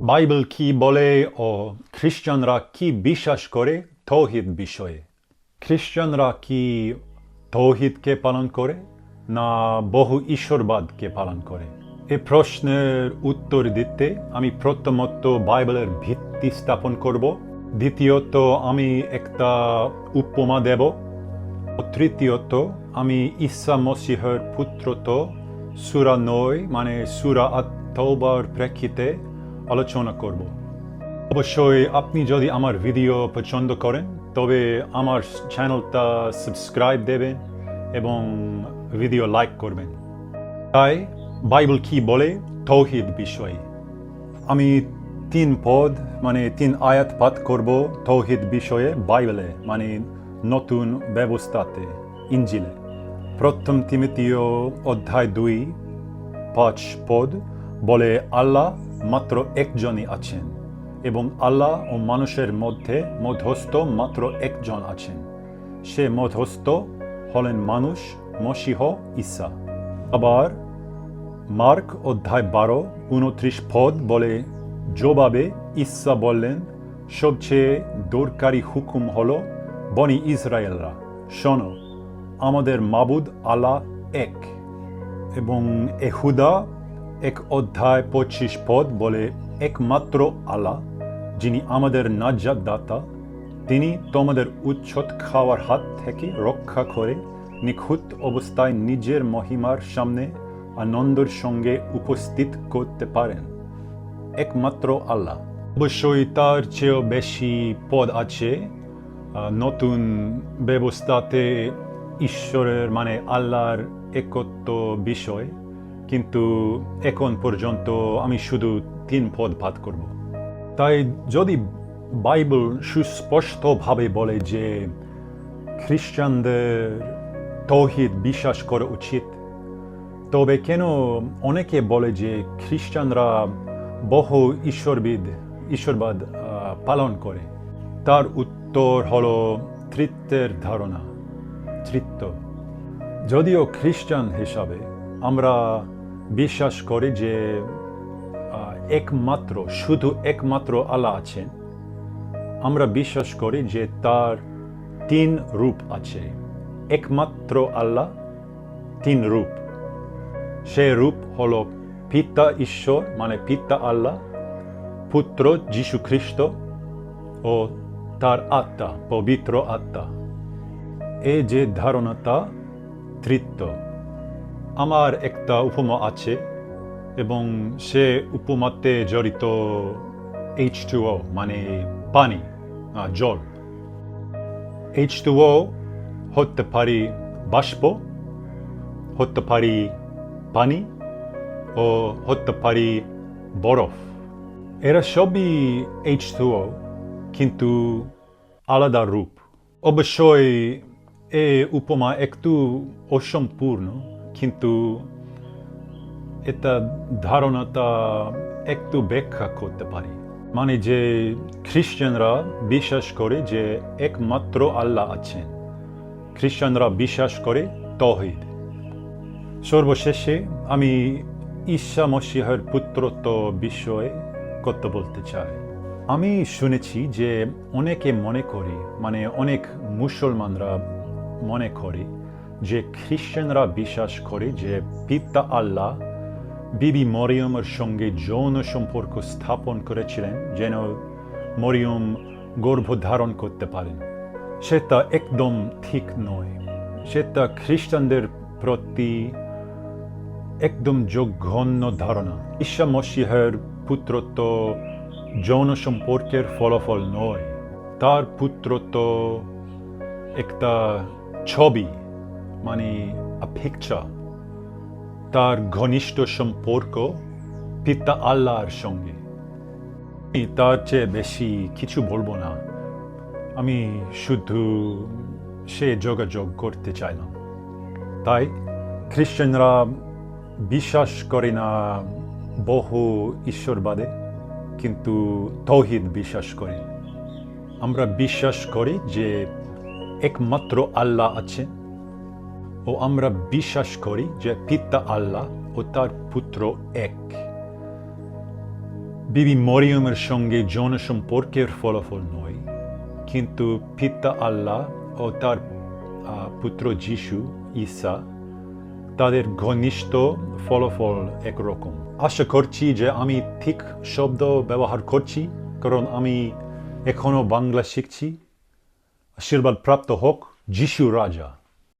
Bible কি বলে ও খ্রিস্টানরা কি বিশ্বাস করে তৌহিদ বিষয়ে? খ্রিস্টানরা কি তৌহিদকে পালন করে না বহু ঈশ্বরবাদকে পালন করে? এ প্রশ্নের উত্তর দিতে আমি প্রথমত বাইবেলের ভিত্তি স্থাপন করব, দ্বিতীয়ত আমি একটা উপমা দেব, ও তৃতীয়ত আমি ঈসা মসিহের পুত্রত্ব সূরা 9 মানে সূরা আত-তাওবার প্রেক্ষিতে আলোচনা করব। অবশ্যই আপনি যদি আমার ভিডিও পছন্দ করেন তবে আমার চ্যানেলটা সাবস্ক্রাইব দেবেন এবং ভিডিও লাইক করবেন। তাই বাইবেল কি বলে তৌহিদ বিষয়ে? আমি 3 পদ মানে 3 আয়াত পাঠ করব তৌহিদ বিষয়ে বাইবেলে মানে নতুন ব্যবস্থাতে, ইঞ্জিলে। প্রথম তিমোথেয় অধ্যায় 2:5 পদ বলে আল্লাহ মাত্র একজনই আছেন এবং আল্লাহ ও মানুষের মধ্যে মধ্যস্থ মাত্র একজন আছেন। সে মধ্যস্থ হলেন মানুষ, মসিহ ঈসা। আবার মার্ক অধ্যায় 12:29 পদ বলে জবাবে ঈসা বললেন, সবচেয়ে দরকারি হুকুম হলো, বনি ইসরায়েলরা শোনো, আমাদের মাবুদ আল্লাহ এক। এবং এহুদা 1 অধ্যায় 25 পদ বলে একমাত্র আল্লাহ যিনি আমাদের নাজাত দাতা, তিনি তোমাদের উচ্ছদ খাওয়ার হাত থেকে রক্ষা করে নিখুঁত অবস্থায় নিজের মহিমার সামনে আনন্দের সঙ্গে উপস্থিত করতে পারেন। একমাত্র আল্লাহ। অবশ্যই তার চেয়েও বেশি পদ আছে নতুন ব্যবস্থাতে ঈশ্বরের মানে আল্লাহর একত্ব বিষয়, কিন্তু এখন পর্যন্ত আমি শুধু 3 পদ পাঠ করব। তাই যদি বাইবেল সুস্পষ্টভাবে বলে যে খ্রিস্টানদের তৌহিদ বিশ্বাস করা উচিত, তবে কেন অনেকে বলে যে খ্রিস্টানরা বহু ঈশ্বরবাদ পালন করে? তার উত্তর হলো তৃত্বের ধারণা। তৃত্ব। যদিও খ্রিস্টান হিসাবে আমরা বিশ্বাস করি যে শুধু একমাত্র আল্লাহ আছেন, আমরা বিশ্বাস করি যে তার 3 রূপ আছে। একমাত্র আল্লাহ 3 রূপ। সে রূপ হলো পিতা ঈশ্বর মানে পিতা আল্লাহ, পুত্র যীশু খ্রিস্ট ও তার আত্মা, পবিত্র আত্মা। এই যে ধারণাটা তৃত্ব। আমার একটা উপমা আছে এবং সে উপমাতে জড়িত H2O মানে পানি, জল। H2O হতে পারে বাষ্প, হতে পারে পানি ও হতে পারে বরফ। এরা সবই H2O কিন্তু আলাদা রূপ। অবশ্যই এই উপমা একটু অসম্পূর্ণ, কিন্তু এটা ধারণাটা একটু ব্যাখ্যা করতে পারি। মানে যে খ্রিস্টানরা বিশ্বাস করে যে একমাত্র আল্লাহ আছেন। খ্রিস্টানরা বিশ্বাস করে তৌহিদ। সর্বশেষে আমি ঈসা মসিহের পুত্রত্ব বিষয়ে কথা বলতে চাই। আমি শুনেছি যে অনেকে মনে করে, মানে অনেক মুসলমানরা মনে করে যে খ্রিস্টানরা বিশ্বাস করে যে পিতা আল্লাহ বিবি মরিয়মের সঙ্গে যৌন সম্পর্ক স্থাপন করেছিলেন যেন মরিয়ম গর্ভধারণ করতে পারেন। সেটা একদম ঠিক নয়। সেটা খ্রিস্টানদের প্রতি একদম জঘন্য ধারণা। ঈসা মসিহের পুত্রত্ব যৌন সম্পর্কের ফলাফল নয়। তার পুত্রত্ব একটা ছবি, মানে অপেক্ষা তার ঘনিষ্ঠ সম্পর্ক পিতা আল্লাহর সঙ্গে। তার চেয়ে বেশি কিছু বলবো না। আমি শুধু সে যোগাযোগ করতে চাইলাম। তাই খ্রিস্টানরা বিশ্বাস করে না বহু ঈশ্বরবাদে, কিন্তু তৌহিদ বিশ্বাস করে। আমরা বিশ্বাস করি যে একমাত্র আল্লাহ আছেন ও আমরা বিশ্বাস করি যে পিতা আল্লাহ ও তার পুত্র এক। বিবি মরিয়মের সঙ্গে যৌন সম্পর্কের ফলাফল নয়, কিন্তু পিতা আল্লাহ ও তার পুত্র যিশু ঈসা তাদের ঘনিষ্ঠ ফলাফল একরকম। আশা করছি যে আমি ঠিক শব্দ ব্যবহার করছি, কারণ আমি এখনো বাংলা শিখছি। আশীর্বাদ প্রাপ্ত হোক যিশু রাজা।